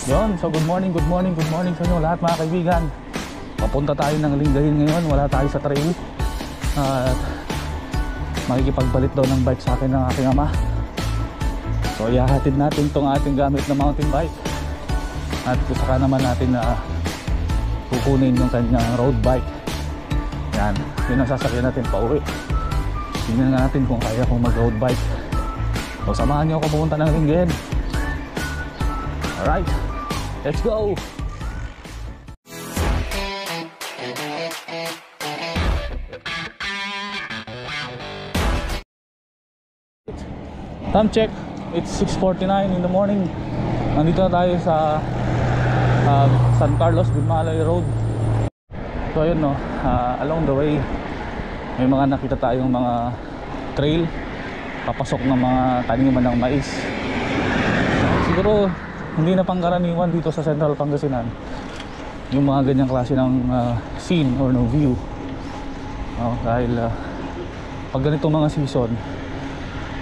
Yun, so good morning sa inyo lahat mga kaibigan. Papunta tayo ng Lingayen ngayon, wala tayo sa trail. At makikipagpalit daw ng bike sa akin ng aking ama. So ihahatid natin itong ating gamit na mountain bike. At saka naman natin na kukunin yung kanyang road bike. Yan, yun ang sasakyan natin pa uwi. Tingnan natin kung kaya kong mag road bike. So samahan nyo ako pupunta ng Lingayen. Alright, let's go! Time check, it's 6:49 in the morning. Nandito na tayo sa San Carlos Binmalay Road. So ayun no, along the way may mga nakita tayong mga trail papasok ng mga taniman ng mais. Siguro hindi na pangkaraniwan dito sa Central Pangasinan yung mga ganyang klase ng scene or no view. Dahil pag ganitong mga season,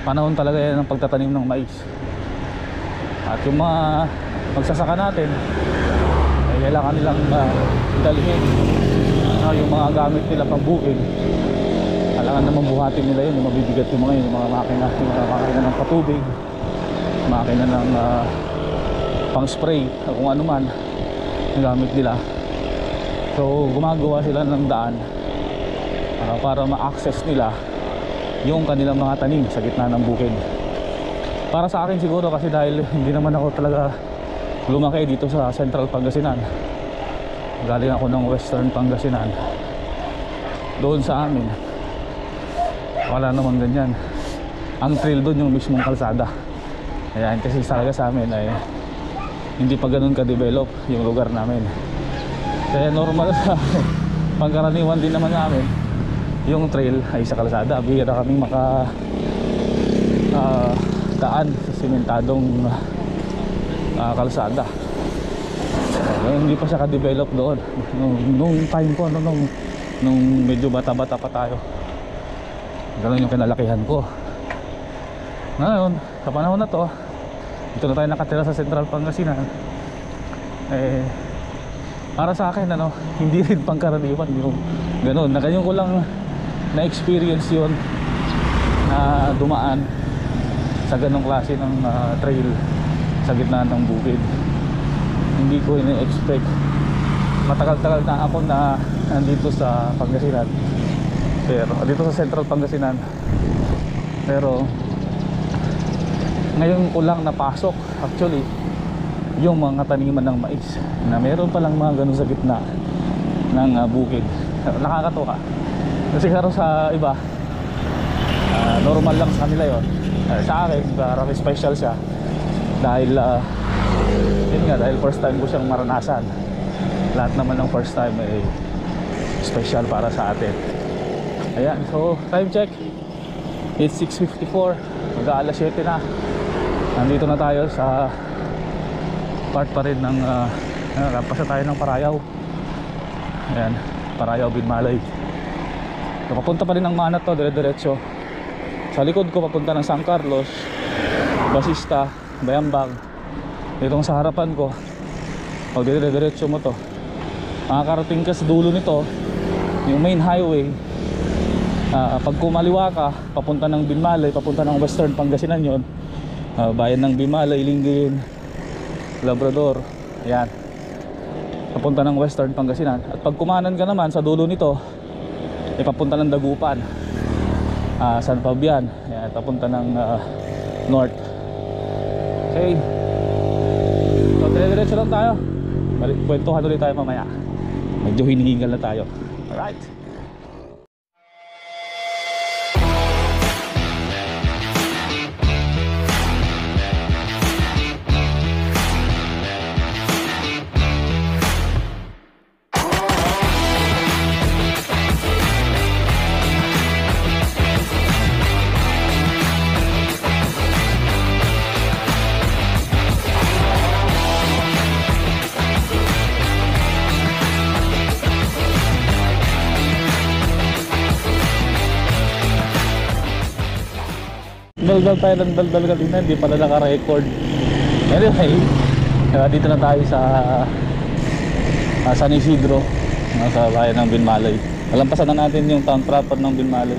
panahon talaga yan ng pagtatanim ng mais. At yung mga magsasaka natin ay kailangan nilang dalhin yung mga gamit nila pambukid. Kailangan naman buhatin nila yun, yung mabibigat yung mga makina, ng patubig, makina ng pang spray kung ano man yung gamit nila. So gumagawa sila ng daan para ma-access nila yung kanilang mga tanim sa gitna ng bukid. Para sa akin siguro, kasi dahil hindi naman ako talaga lumaki dito sa Central Pangasinan, galing ako ng Western Pangasinan. Doon sa amin wala naman ganyan. Ang trail doon yung mismong kalsada. Ayan, kasi talaga sa amin ay hindi pa ganun ka-develop yung lugar namin. Kaya normal sa pangkaraniwan din naman namin yung trail ay sa kalsada. Bihira kaming daan sa simentadong kalsada. Hindi pa siya ka-develop doon nung time ko, nung medyo bata-bata pa tayo. Ganun yung kinalakihan ko. Ngayon, sa panahon na to, dito na tayo nakatira sa Central Pangasinan. Para sa akin hindi rin pangkaraniwan yung ganun. Ngayon ko lang na-experience yun, na dumaan sa ganong klase ng trail sa gitna ng bukid. Hindi ko ina-expect. Matagal-tagal na ako na nandito sa Pangasinan, pero dito sa Central Pangasinan, pero ngayon ko lang napasok actually yung mga taniman ng mais na meron palang mga ganun sa gitna ng bukid. Nakakatuwa. Kasi karo sa iba normal lang sa kanila yon. Sa akin parang special siya dahil yun nga, dahil first time ko siyang maranasan. Lahat naman ng first time ay special para sa atin. Ayan, so time check, it's 6:54, mag-aalas 7 na. Nandito na tayo sa part pa rin ng lampas na tayo ng Parayaw. Ayan, Parayaw Binmalay. So, papunta pa rin ng Manat to, dire-diretso. Sa likod ko papunta ng San Carlos, Basista, Bayambang. Itong sa harapan ko, pag dire-diretso mo to, makakarating ka sa dulo nito, yung main highway. Pag kumaliwa ka, papunta ng Binmalay, papunta ng Western Pangasinan yon. Bayan ng Binmalay, Lingayen, Labrador. Ayan, papunta ng Western Pangasinan. At pag kumanan ka naman sa dulo nito, papunta ng Dagupan, San Fabian. Ayan, papunta ng North. Okay, so dire-diretso lang tayo. Kwentuhan ulit tayo mamaya. Medyo hinihingal na tayo. Alright. Daldal tayo ng daldal kanina, hindi pala naka-record. Anyway, Kaya dito na tayo sa San Isidro, sa bayan ng Binmalay. Nalampasan na natin yung town proper ng Binmalay.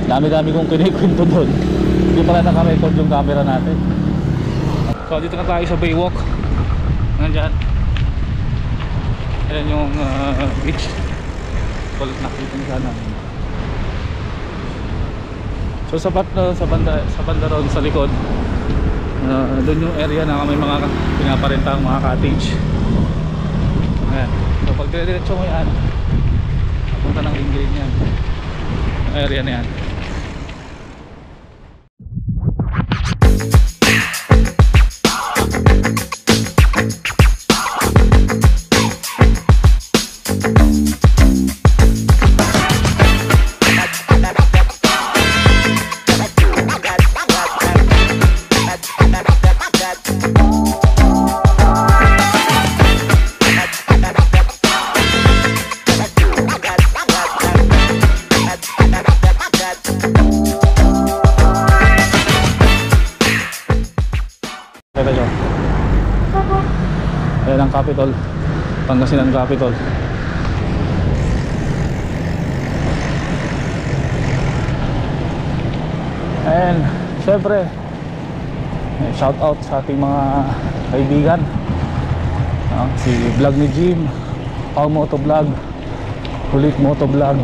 Dami-dami kong kinikwento doon. Hindi pala naka-record yung camera natin. So dito na tayo sa Baywalk. Nandyan. Ayan yung beach. Kulit nakita nyo sana. So sa banda ron sa likod, doon yung area na may mga pinaparenta ang mga cottage. Ayan. So pag dire-diretso mo yan, papunta ng Ringgreen yan, yung area na yan. Ayan ang Capitol, Pangasinan Capitol. And syempre shout out sa ating mga kaibigan, si vlog ni Jim, Paul Moto Vlog, Kulit Moto Vlog,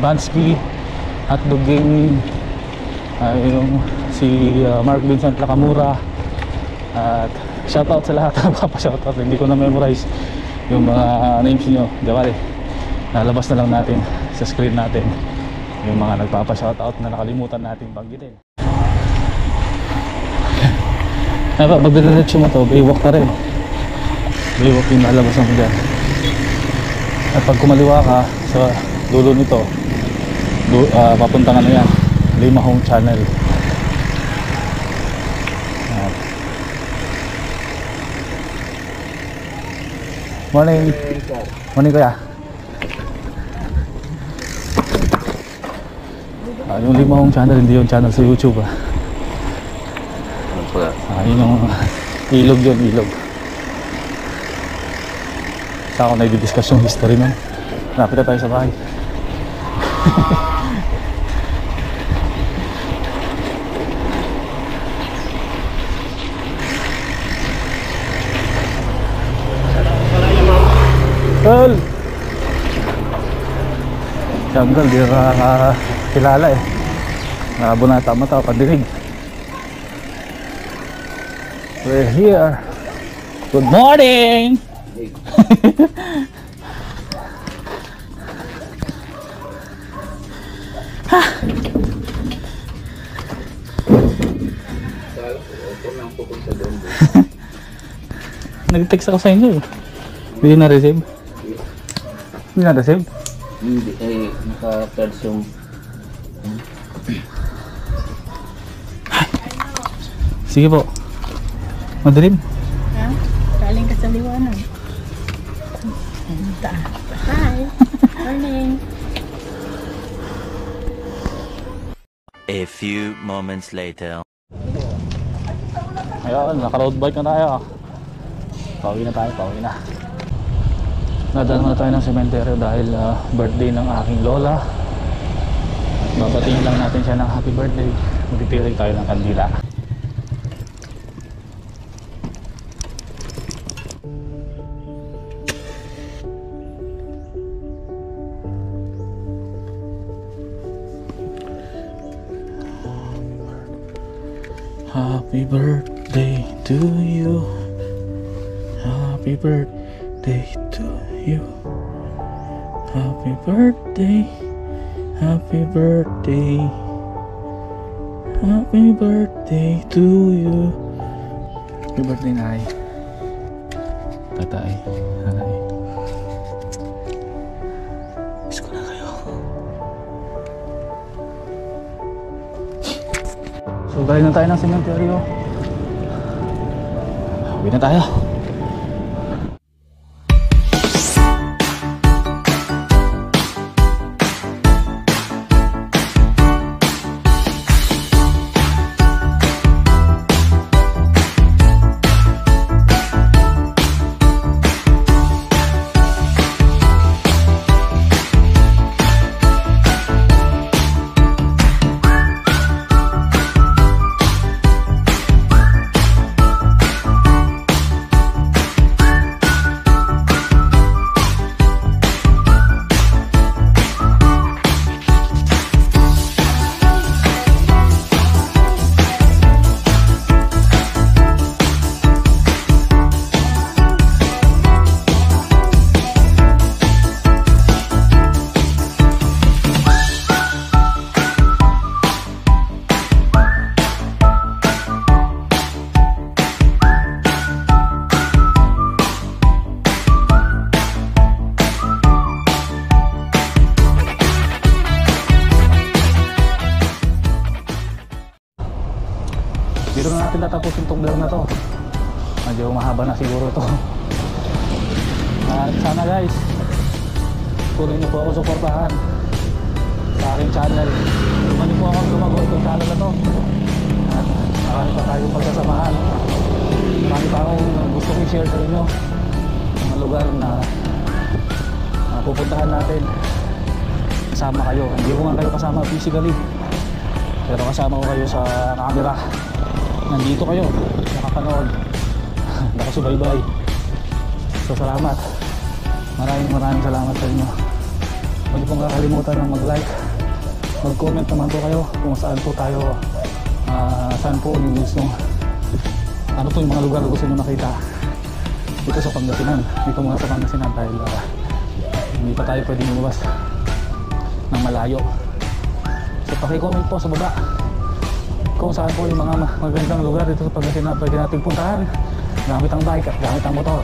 Bansky, Hotdog Gaming, yung si Mark Vincent Lakamura. At shoutout sa lahat ng papashoutout. Hindi ko na memorize yung mga names nyo. Diba, nalabas na lang natin sa screen natin yung mga nagpapashoutout na nakalimutan natin banggitin. Ay ba, pagdiretso mo to, Baywalk na rin. Baywalk yung nalabas mo dyan. At pag kumaliwa ka sa dulo nito, papunta ka na yan, Limahong Channel. Morning. Morning kuya. Yung Limahong Channel, hindi yung channel sa YouTube. Yun yung ilog yun, ilog. Sa ako na-discuss yung history nun. Napita tayo sa bahay. Tol! Siyanggal, di ka kilala eh. Nakabunata mata, pandinig. We're here. Good morning! Nag-text ako sa inyo eh. Hindi na-receive? Hindi na-receive? Hindi, naka-charge yung... Sige po. Madilim? Ha? Galing ka sa liwanag. Hi! Morning! A few moments later. Ayun, naka-road bike na tayo. Pauwi na tayo, pauwi na. Nadaan muna tayo ng sementeryo dahil birthday ng aking lola. Babatiin lang natin siya ng happy birthday. Magtitirik tayo ng kandila. Happy birthday to you. Happy birthday to you. Happy birthday. Happy birthday. Happy birthday to you. Happy birthday, Nay. Tatay. Nanay. Miss ko na kayo. So, galing na tayo ng sementeryo. Uwi na tayo. patapusin tong vlog na to. Medyo mahaba na siguro to. At sana guys, tuloy niyo po ako suportahan sa aking channel. Tuloy niyo po ako lumago itong channel na to. At marami pa tayong pagsasamahan. Marami pa akong gustong i-share sa inyo mga lugar na pupuntahan natin. Kasama kayo. Hindi ko nga kayo kasama physically, pero kasama ko kayo sa camera. Nandito kayo, nakapanood, nakasubaybay. So salamat. Maraming salamat sa inyo. Huwag niyo pong kakalimutan na mag-like, mag-comment naman po kayo kung saan po tayo, saan po yung gusto, ano po yung mga lugar na gusto nyo makita dito sa Pangasinan. Dito muna sa Pangasinan dahil hindi pa tayo pwedeng lumabas ng malayo. So paki-comment po sa baba kung saan po yung mga magandang lugar dito sa Pangasinan pwede natin puntahan gamit ang bike at gamit ang motor.